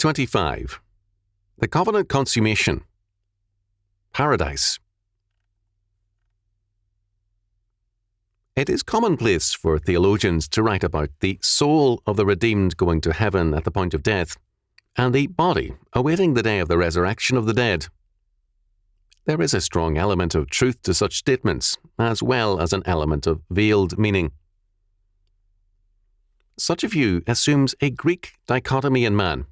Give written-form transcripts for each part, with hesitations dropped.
25. The Covenant Consummation. Paradise. It is commonplace for theologians to write about the soul of the redeemed going to heaven at the point of death, and the body awaiting the day of the resurrection of the dead. There is a strong element of truth to such statements, as well as an element of veiled meaning. Such a view assumes a Greek dichotomy in man,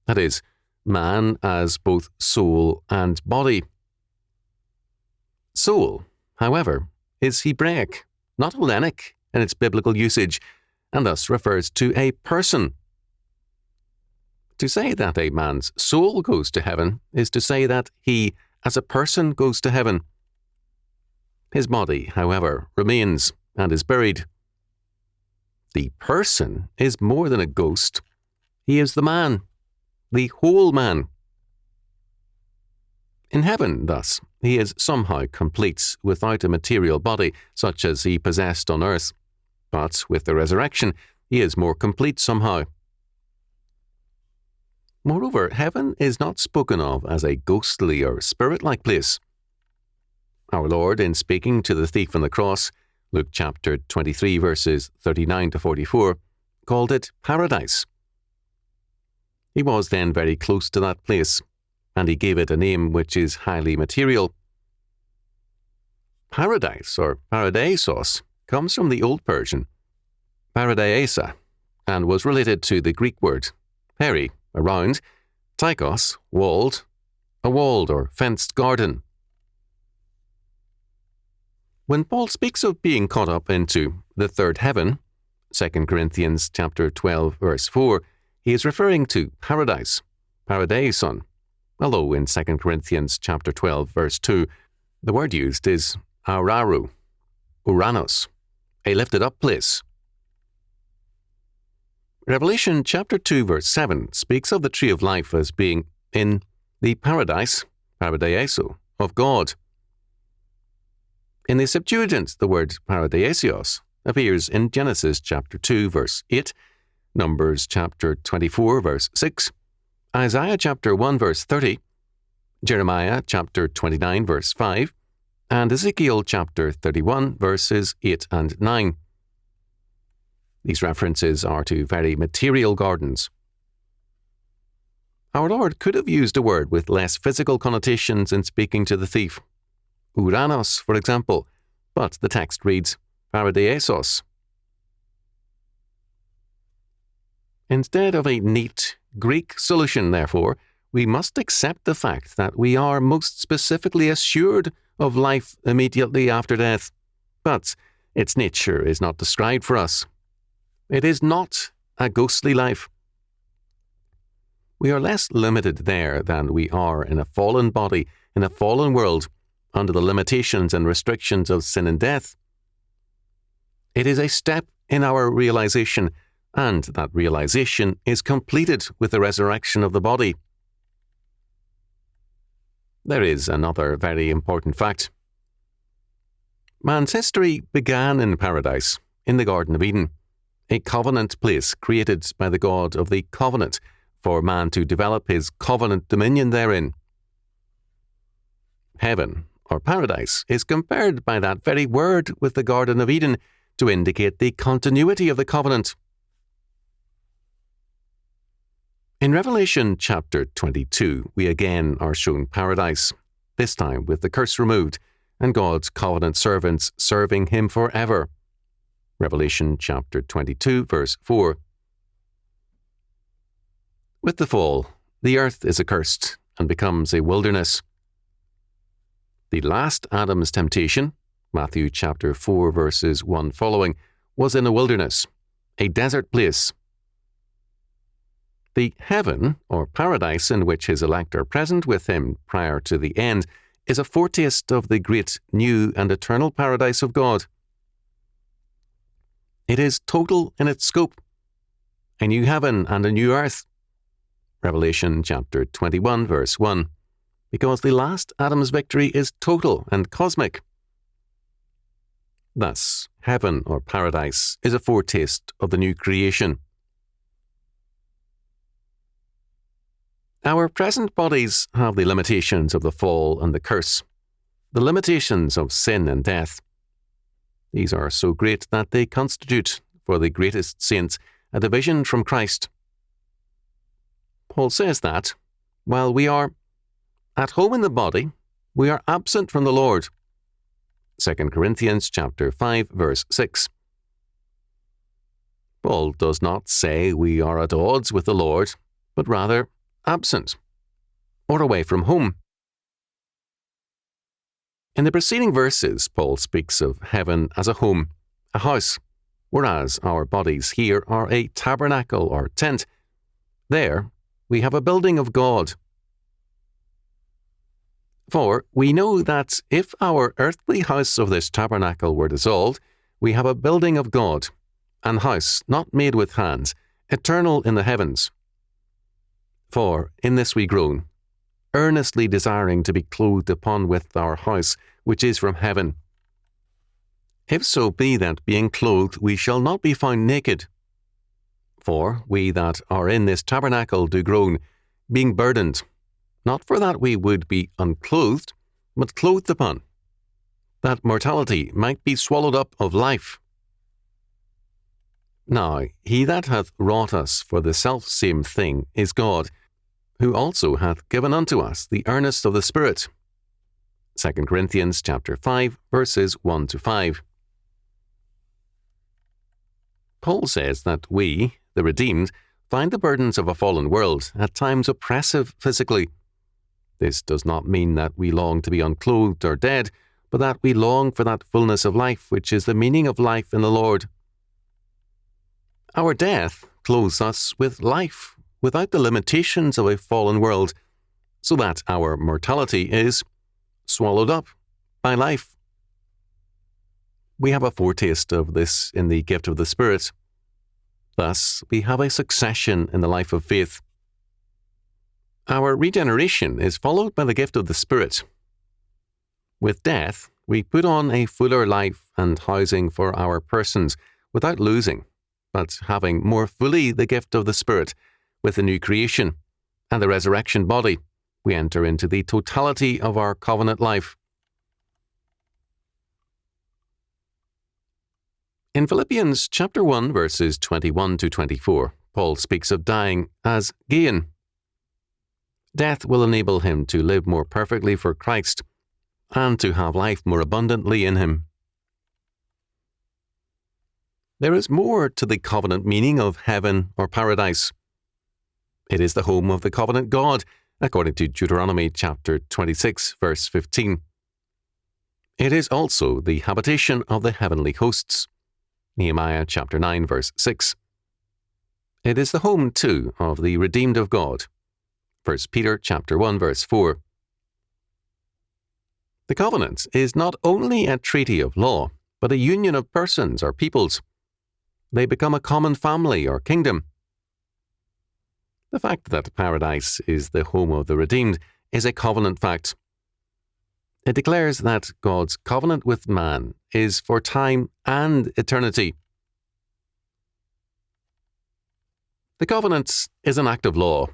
that is, man as both soul and body. Soul, however, is Hebraic, not Hellenic in its biblical usage, and thus refers to a person. To say that a man's soul goes to heaven is to say that he, as a person, goes to heaven. His body, however, remains and is buried. The person is more than a ghost. He is the man, the whole man. In heaven, thus, he is somehow complete without a material body such as he possessed on earth. But with the resurrection, he is more complete somehow. Moreover, heaven is not spoken of as a ghostly or spirit-like place. Our Lord, in speaking to the thief on the cross, Luke chapter 23, verses 39 to 44, called it paradise. He was then very close to that place, and he gave it a name which is highly material. Paradise, or paradeisos, comes from the Old Persian, paradeiesa, and was related to the Greek word peri, around, tykos, walled, a walled or fenced garden. When Paul speaks of being caught up into the third heaven, 2 Corinthians chapter 12, verse 4, he is referring to paradise, paradeison, although in 2 Corinthians chapter 12, verse 2, the word used is auraru, uranos, a lifted up place. Revelation chapter 2, verse 7 speaks of the tree of life as being in the paradise, paradeiso, of God. In the Septuagint, the word paradeisios appears in Genesis chapter 2, verse 8, Numbers chapter 24, verse 6, Isaiah chapter 1, verse 30, Jeremiah chapter 29, verse 5, and Ezekiel chapter 31, verses 8 and 9. These references are to very material gardens. Our Lord could have used a word with less physical connotations in speaking to the thief. Uranos, for example, but the text reads paradeisos. Instead of a neat Greek solution, therefore, we must accept the fact that we are most specifically assured of life immediately after death, but its nature is not described for us. It is not a ghostly life. We are less limited there than we are in a fallen body, in a fallen world, under the limitations and restrictions of sin and death. It is a step in our realization, and that realization is completed with the resurrection of the body. There is another very important fact. Man's history began in paradise, in the Garden of Eden, a covenant place created by the God of the covenant for man to develop his covenant dominion therein. Heaven, or paradise, is compared by that very word with the Garden of Eden to indicate the continuity of the covenant. In Revelation chapter 22, we again are shown paradise, this time with the curse removed, and God's covenant servants serving him forever. Revelation chapter 22, verse 4. With the fall, the earth is accursed and becomes a wilderness. The last Adam's temptation, Matthew chapter 4, verses 1 following, was in a wilderness, a desert place. The heaven, or paradise, in which his elect are present with him prior to the end, is a foretaste of the great new and eternal paradise of God. It is total in its scope, a new heaven and a new earth. Revelation chapter 21, verse 1, because the last Adam's victory is total and cosmic. Thus, heaven or paradise is a foretaste of the new creation. Our present bodies have the limitations of the fall and the curse, the limitations of sin and death. These are so great that they constitute, for the greatest saints, a division from Christ. Paul says that, while we are at home in the body, we are absent from the Lord. 2 Corinthians chapter 5, verse 6. Paul does not say we are at odds with the Lord, but rather absent, or away from home. In the preceding verses, Paul speaks of heaven as a home, a house, whereas our bodies here are a tabernacle or tent. There, we have a building of God. For we know that if our earthly house of this tabernacle were dissolved, we have a building of God, an house not made with hands, eternal in the heavens. For in this we groan, earnestly desiring to be clothed upon with our house, which is from heaven. If so be that being clothed we shall not be found naked. For we that are in this tabernacle do groan, being burdened, not for that we would be unclothed, but clothed upon, that mortality might be swallowed up of life. Now he that hath wrought us for the selfsame thing is God, who also hath given unto us the earnest of the Spirit. 2 Corinthians chapter 5, verses 1 to 5. Paul says that we, the redeemed, find the burdens of a fallen world at times oppressive physically. This does not mean that we long to be unclothed or dead, but that we long for that fullness of life which is the meaning of life in the Lord. Our death clothes us with life without the limitations of a fallen world, so that our mortality is swallowed up by life. We have a foretaste of this in the gift of the Spirit. Thus, we have a succession in the life of faith. Our regeneration is followed by the gift of the Spirit. With death, we put on a fuller life and housing for our persons without losing, but having more fully the gift of the Spirit, with the new creation and the resurrection body, we enter into the totality of our covenant life. In Philippians chapter 1, verses 21 to 24, Paul speaks of dying as gain. Death will enable him to live more perfectly for Christ and to have life more abundantly in him. There is more to the covenant meaning of heaven or paradise. It is the home of the covenant God, according to Deuteronomy chapter 26, verse 15. It is also the habitation of the heavenly hosts, Nehemiah chapter 9, verse 6. It is the home, too, of the redeemed of God, 1 Peter chapter 1, verse 4. The covenant is not only a treaty of law, but a union of persons or peoples. They become a common family or kingdom. The fact that paradise is the home of the redeemed is a covenant fact. It declares that God's covenant with man is for time and eternity. The covenant is an act of law,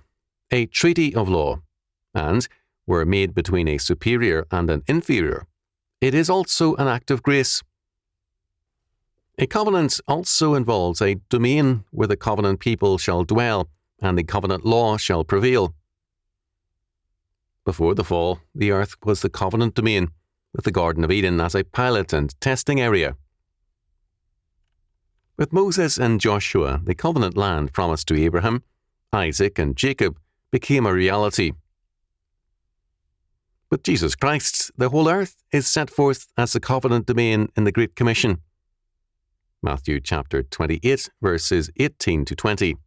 a treaty of law, and, were made between a superior and an inferior, it is also an act of grace. A covenant also involves a domain where the covenant people shall dwell and the covenant law shall prevail. Before the fall, the earth was the covenant domain, with the Garden of Eden as a pilot and testing area. With Moses and Joshua, the covenant land promised to Abraham, Isaac, and Jacob became a reality. With Jesus Christ, the whole earth is set forth as the covenant domain in the Great Commission. Matthew chapter 28, verses 18 to 20.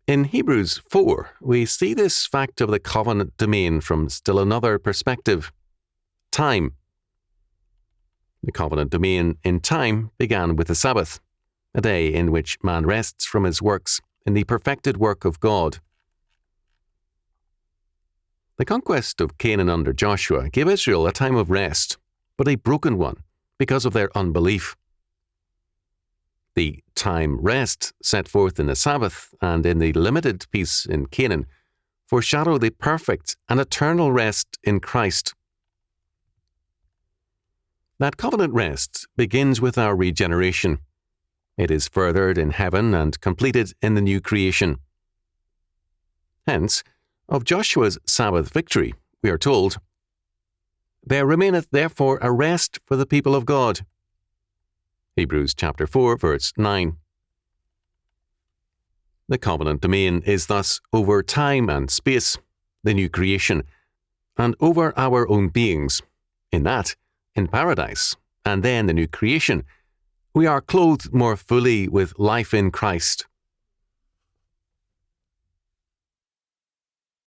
In Hebrews 4, we see this fact of the covenant domain from still another perspective: time. The covenant domain in time began with the Sabbath, a day in which man rests from his works in the perfected work of God. The conquest of Canaan under Joshua gave Israel a time of rest, but a broken one because of their unbelief. The time rest set forth in the Sabbath and in the limited peace in Canaan foreshadow the perfect and eternal rest in Christ. That covenant rest begins with our regeneration. It is furthered in heaven and completed in the new creation. Hence, of Joshua's Sabbath victory, we are told, "There remaineth therefore a rest for the people of God." Hebrews chapter 4, verse 9. The covenant domain is thus over time and space, the new creation, and over our own beings. In that, in paradise, and then the new creation, we are clothed more fully with life in Christ.